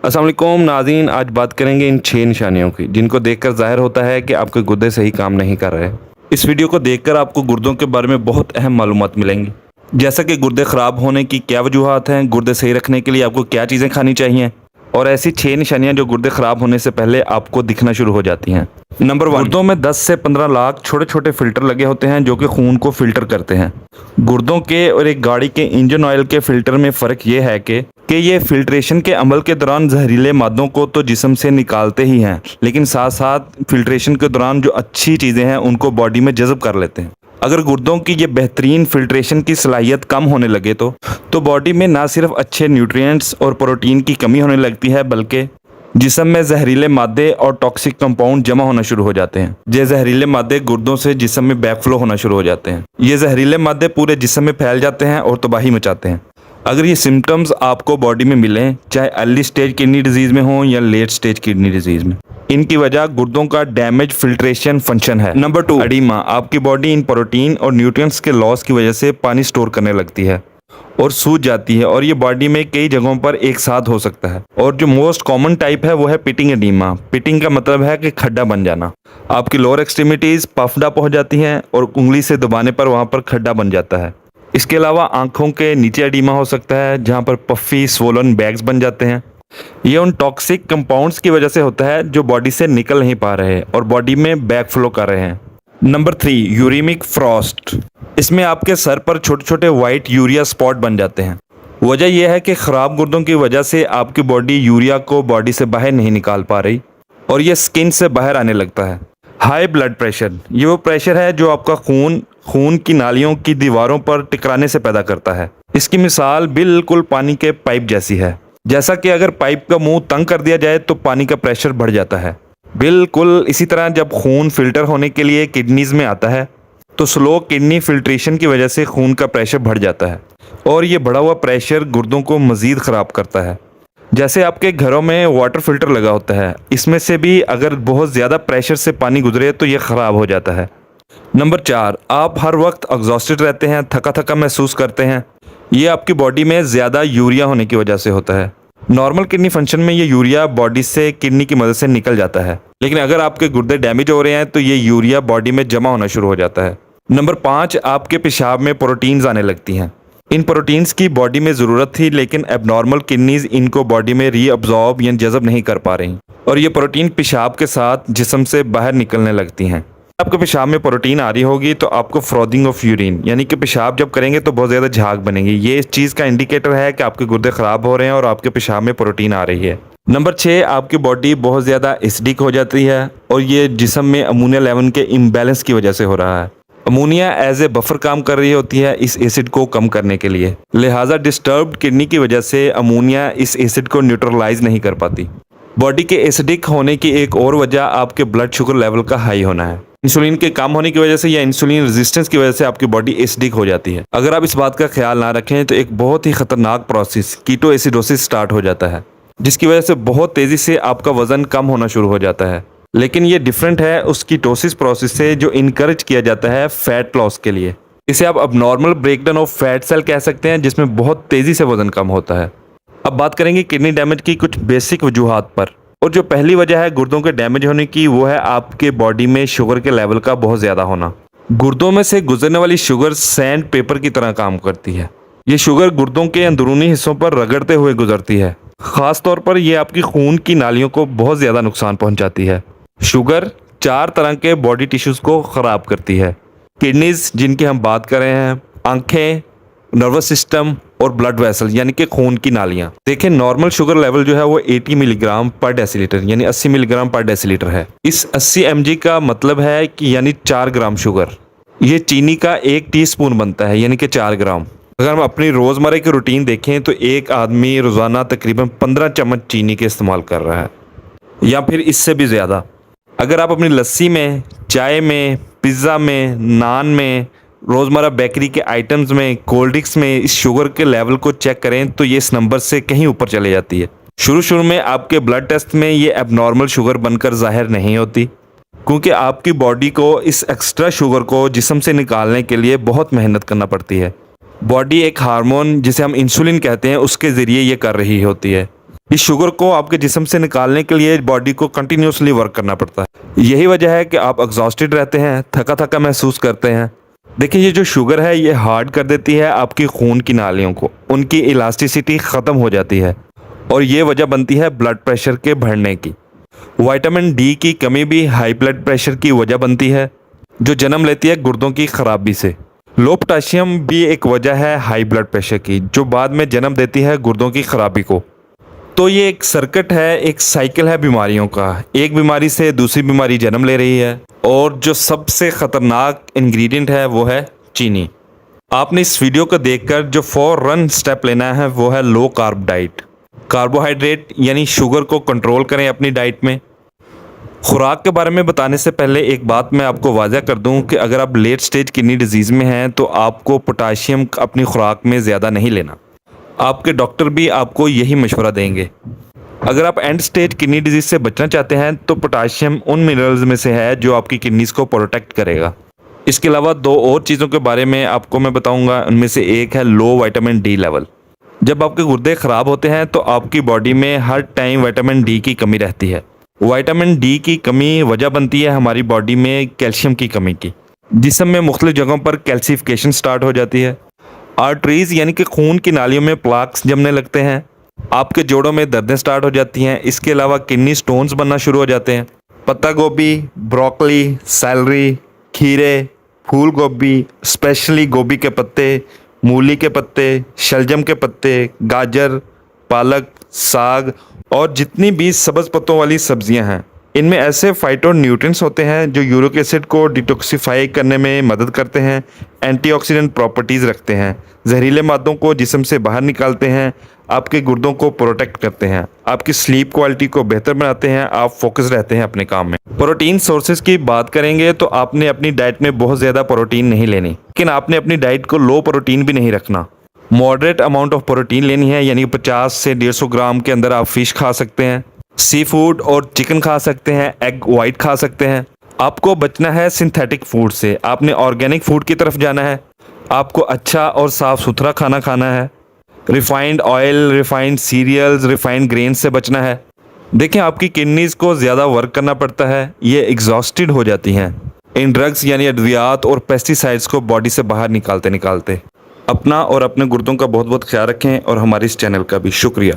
अस्सलाम वालेकुम नाज़रीन, आज बात करेंगे इन 6 निशानियों की जिनको देखकर ज़ाहिर होता है कि आपके गुर्दे सही काम नहीं कर रहे। इस वीडियो को देखकर आपको गुर्दों के बारे में बहुत अहम मालूमात मिलेंगी, जैसा कि गुर्दे ख़राब होने की क्या वजूहात हैं, गुर्दे सही रखने के लिए आपको क्या चीज़ें खानी चाहिए और ऐसी 6 निशानियां जो गुर्दे ख़राब होने से पहले आपको दिखना शुरू हो जाती हैं। नंबर 1, गुर्दों में 10 से 15 लाख छोटे छोटे फिल्टर लगे होते हैं जो कि खून को फिल्टर करते हैं। गुर्दों के और एक गाड़ी के इंजन ऑयल के फिल्टर में फ़र्क ये है कि ये फिल्ट्रेशन के अमल के दौरान जहरीले मादों को तो जिस्म से निकालते ही हैं, लेकिन साथ साथ फिल्ट्रेशन के दौरान जो अच्छी चीज़ें हैं उनको बॉडी में जज़ब कर लेते हैं। अगर गुर्दों की ये बेहतरीन फिल्ट्रेशन की सलाहियत कम होने लगे तो बॉडी में ना सिर्फ अच्छे न्यूट्रिएंट्स और प्रोटीन की कमी होने लगती है, बल्कि जिस्म में जहरीले मादे और टॉक्सिक कंपाउंड जमा होना शुरू हो जाते हैं। ये जहरीले मादे गुर्दों से जिस्म में बैकफ्लो होना शुरू हो जाते हैं। ये जहरीले मादे पूरे जिस्म में फैल जाते हैं और तबाही मचाते हैं। अगर ये सिम्टम्स आपको बॉडी में मिलें, चाहे अर्ली स्टेज किडनी डिजीज़ में हो या लेट स्टेज किडनी डिजीज़ में, इनकी वजह गुर्दों का डैमेज फिल्ट्रेशन फंक्शन है। Number 2, oedema. आपकी बॉडी इन प्रोटीन और न्यूट्रिएंट्स के लॉस की वजह से पानी स्टोर करने लगती है और सूज जाती है, और ये बॉडी में कई जगहों पर एक साथ हो सकता है। और जो मोस्ट कॉमन टाइप है वो है पिटिंग एडिमा। पिटिंग का मतलब है कि खड्डा बन जाना। आपकी लोअर एक्सट्रीमिटीज़ पफ्ड अप हो जाती हैं और उंगली से दबाने पर वहाँ पर खड्डा बन जाता है। इसके अलावा आंखों के नीचे एडिमा हो सकता है जहाँ पर पफ़ी स्वोलन बैग्स बन जाते हैं। ये उन टॉक्सिक कंपाउंड्स की वजह से होता है जो बॉडी से निकल नहीं पा रहे और बॉडी में बैक फ्लो कर रहे हैं। Number 3, uraemic frost. इसमें आपके सर पर छोटे छोटे वाइट यूरिया स्पॉट बन जाते हैं। वजह यह है कि ख़राब गुर्दों की वजह से आपकी बॉडी यूरिया को बॉडी से बाहर नहीं निकाल पा रही और ये स्किन से बाहर आने लगता है। हाई ब्लड प्रेशर, ये वो प्रेशर है जो आपका खून की नालियों की दीवारों पर टकराने से पैदा करता है। इसकी मिसाल बिल्कुल पानी के पाइप जैसी है। जैसा कि अगर पाइप का मुंह तंग कर दिया जाए तो पानी का प्रेशर बढ़ जाता है। बिल्कुल इसी तरह जब खून फिल्टर होने के लिए किडनीज़ में आता है तो स्लो किडनी फिल्ट्रेशन की वजह से खून का प्रेशर बढ़ जाता है और ये बढ़ा हुआ प्रेशर गुर्दों को मज़ीद ख़राब करता है। जैसे आपके घरों में वाटर फिल्टर लगा होता है, इसमें से भी अगर बहुत ज़्यादा प्रेशर से पानी गुजरे तो ये ख़राब हो जाता है। नंबर 4, आप हर वक्त एग्जॉस्टेड रहते हैं, थका थका महसूस करते हैं। ये आपकी बॉडी में ज़्यादा यूरिया होने की वजह से होता है। नॉर्मल किडनी फंक्शन में ये यूरिया बॉडी से किडनी की मदद से निकल जाता है, लेकिन अगर आपके गुर्दे डैमेज हो रहे हैं तो ये यूरिया बॉडी में जमा होना शुरू हो जाता है। नंबर 5, आपके पेशाब में प्रोटीन्स आने लगती हैं। इन प्रोटीन्स की बॉडी में ज़रूरत थी, लेकिन एबनॉर्मल किडनीज इनको बॉडी में रीअब्जॉर्ब या जज़ब नहीं कर पा रही और ये प्रोटीन पेशाब के साथ जिस्म से बाहर निकलने लगती हैं। आपके पेशाब में प्रोटीन आ रही होगी तो आपको फ्रॉदिंग ऑफ यूरिन, यानी कि पेशाब जब करेंगे तो बहुत ज़्यादा झाग बनेगी। ये इस चीज़ का इंडिकेटर है कि आपके गुर्दे ख़राब हो रहे हैं और आपके पेशाब में प्रोटीन आ रही है। नंबर 6, आपकी बॉडी बहुत ज़्यादा एसिडिक हो जाती है और ये जिस्म में अमोनिया लेवल के इम्बैलेंस की वजह से हो रहा है। अमोनिया एज ए बफर काम कर रही होती है इस एसिड को कम करने के लिए, लिहाजा डिस्टर्ब्ड किडनी की वजह से अमोनिया इस एसिड को न्यूट्रलाइज नहीं कर पाती। बॉडी के एसिडिक होने की एक और वजह आपके ब्लड शुगर लेवल का हाई होना है। इंसुलिन के कम होने की वजह से या इंसुलिन रेजिस्टेंस की वजह से आपकी बॉडी एसिडिक हो जाती है। अगर आप इस बात का ख्याल ना रखें तो एक बहुत ही खतरनाक प्रोसेस कीटो एसिडोसिस स्टार्ट हो जाता है, जिसकी वजह से बहुत तेज़ी से आपका वज़न कम होना शुरू हो जाता है। लेकिन ये डिफरेंट है उस कीटोसिस प्रोसेस से जो इनकरेज किया जाता है फैट लॉस के लिए। इसे आप abnormal breakdown of fat cell कह सकते हैं, जिसमें बहुत तेज़ी से वज़न कम होता है। अब बात करेंगे किडनी डैमेज की कुछ बेसिक वजूहात पर, और जो पहली वजह है गुर्दों के डैमेज होने की वो है आपके बॉडी में शुगर के लेवल का बहुत ज़्यादा होना। गुर्दों में से गुजरने वाली शुगर सैंड पेपर की तरह काम करती है। ये शुगर गुर्दों के अंदरूनी हिस्सों पर रगड़ते हुए गुजरती है। ख़ास तौर पर यह आपकी खून की नालियों को बहुत ज़्यादा नुकसान पहुंचाती है। शुगर 4 तरह के बॉडी टिश्यूज़ को ख़राब करती है। किडनीज़ जिनकी हम बात कर रहे हैं, आंखें, नर्वस सिस्टम और ब्लड वेसल यानी कि खून की नालियाँ। देखें, नॉर्मल शुगर लेवल जो है वो 80 मिलीग्राम पर डेसीलीटर यानी 80 मिलीग्राम पर डेसीलीटर है। इस 80 mg का मतलब है कि यानी 4 ग्राम शुगर। ये चीनी का 1 टीस्पून बनता है यानी कि 4 ग्राम। अगर हम अपनी रोज़मर्रा की रूटीन देखें तो एक आदमी रोज़ाना तकरीबन 15 चम्मच चीनी के इस्तेमाल कर रहा है या फिर इससे भी ज़्यादा। अगर आप अपनी लस्सी में, चाय में, पिज़्ज़ा में, नान में, रोज़मर्रा बेकरी के आइटम्स में, कोल्ड ड्रिंक्स में इस शुगर के लेवल को चेक करें तो ये इस नंबर से कहीं ऊपर चले जाती है। शुरू में आपके ब्लड टेस्ट में ये एबनॉर्मल शुगर बनकर ज़ाहिर नहीं होती, क्योंकि आपकी बॉडी को इस एक्स्ट्रा शुगर को जिस्म से निकालने के लिए बहुत मेहनत करना पड़ती है। बॉडी एक हार्मोन जिसे हम इंसुलिन कहते हैं उसके ज़रिए ये कर रही होती है। इस शुगर को आपके जिस्म से निकालने के लिए बॉडी को कंटिन्यूसली वर्क करना पड़ता है। यही वजह है कि आप एग्जॉस्टेड रहते हैं, थका थका महसूस करते हैं। देखिए, ये जो शुगर है ये हार्ड कर देती है आपकी खून की नालियों को, उनकी इलास्टिसिटी ख़त्म हो जाती है और ये वजह बनती है ब्लड प्रेशर के बढ़ने की। विटामिन डी की कमी भी हाई ब्लड प्रेशर की वजह बनती है, जो जन्म लेती है गुर्दों की खराबी से। लो पोटाशियम भी एक वजह है हाई ब्लड प्रेशर की, जो बाद में जन्म देती है गुर्दों की खराबी को। तो ये एक सर्किट है, एक साइकिल है बीमारियों का। एक बीमारी से दूसरी बीमारी जन्म ले रही है और जो सबसे ख़तरनाक इंग्रेडिएंट है वो है चीनी। आपने इस वीडियो को देखकर जो फौरन स्टेप लेना है वो है लो कार्ब डाइट। कार्बोहाइड्रेट यानी शुगर को कंट्रोल करें अपनी डाइट में। खुराक के बारे में बताने से पहले एक बात मैं आपको वाज़ह कर दूं कि अगर आप लेट स्टेज किडनी डिजीज़ में हैं तो आपको पोटाशियम अपनी खुराक में ज़्यादा नहीं लेना। आपके डॉक्टर भी आपको यही मशवरा देंगे। अगर आप एंड स्टेज किडनी डिजीज़ से बचना चाहते हैं तो पोटाशियम उन मिनरल्स में से है जो आपकी किडनीज़ को प्रोटेक्ट करेगा। इसके अलावा दो और चीज़ों के बारे में आपको मैं बताऊंगा, उनमें से एक है लो विटामिन डी लेवल। जब आपके गुर्दे ख़राब होते हैं तो आपकी बॉडी में हर टाइम विटामिन डी की कमी रहती है। विटामिन डी की कमी वजह बनती है हमारी बॉडी में कैल्शियम की कमी की। जिस्म में मुख्तलिफ जगहों पर कैल्सिफिकेशन स्टार्ट हो जाती है। आर्टरीज यानी कि खून की नालियों में प्लाक्स जमने लगते हैं। आपके जोड़ों में दर्दें स्टार्ट हो जाती हैं। इसके अलावा किडनी स्टोन्स बनना शुरू हो जाते हैं। पत्ता गोभी, ब्रोकली, सैलरी, खीरे, फूल गोभी, स्पेशली गोभी के पत्ते, मूली के पत्ते, शलजम के पत्ते, गाजर, पालक, साग और जितनी भी सब्ज़ पत्तों वाली सब्जियां हैं, इनमें ऐसे फाइटोन्यूट्रिएंट्स होते हैं जो यूरिक एसिड को डिटॉक्सिफाई करने में मदद करते हैं, एंटीऑक्सीडेंट प्रॉपर्टीज़ रखते हैं, जहरीले मादों को जिस्म से बाहर निकालते हैं, आपके गुर्दों को प्रोटेक्ट करते हैं, आपकी स्लीप क्वालिटी को बेहतर बनाते हैं, आप फोकस रहते हैं अपने काम में। प्रोटीन सोर्सेज की बात करेंगे तो आपने अपनी डाइट में बहुत ज़्यादा प्रोटीन नहीं लेनी, लेकिन आपने अपनी डाइट को लो प्रोटीन भी नहीं रखना। मॉडरेट अमाउंट ऑफ प्रोटीन लेनी है, यानी 50 से 150 ग्राम के अंदर आप फिश खा सकते हैं, सी फूड और चिकन खा सकते हैं, एग वाइट खा सकते हैं। आपको बचना है सिंथेटिक फूड से, आपने ऑर्गेनिक फूड की तरफ जाना है। आपको अच्छा और साफ़ सुथरा खाना खाना है। Refined oil, refined cereals, refined grain से बचना है। देखें, आपकी किडनीज़ को ज़्यादा वर्क करना पड़ता है, ये एग्जॉस्टेड हो जाती हैं इन ड्रग्स यानी अद्वियात और पेस्टिसाइड्स को बॉडी से बाहर निकालते निकालते। अपना और अपने गुर्दों का बहुत बहुत ख्याल रखें और हमारे इस चैनल का भी शुक्रिया।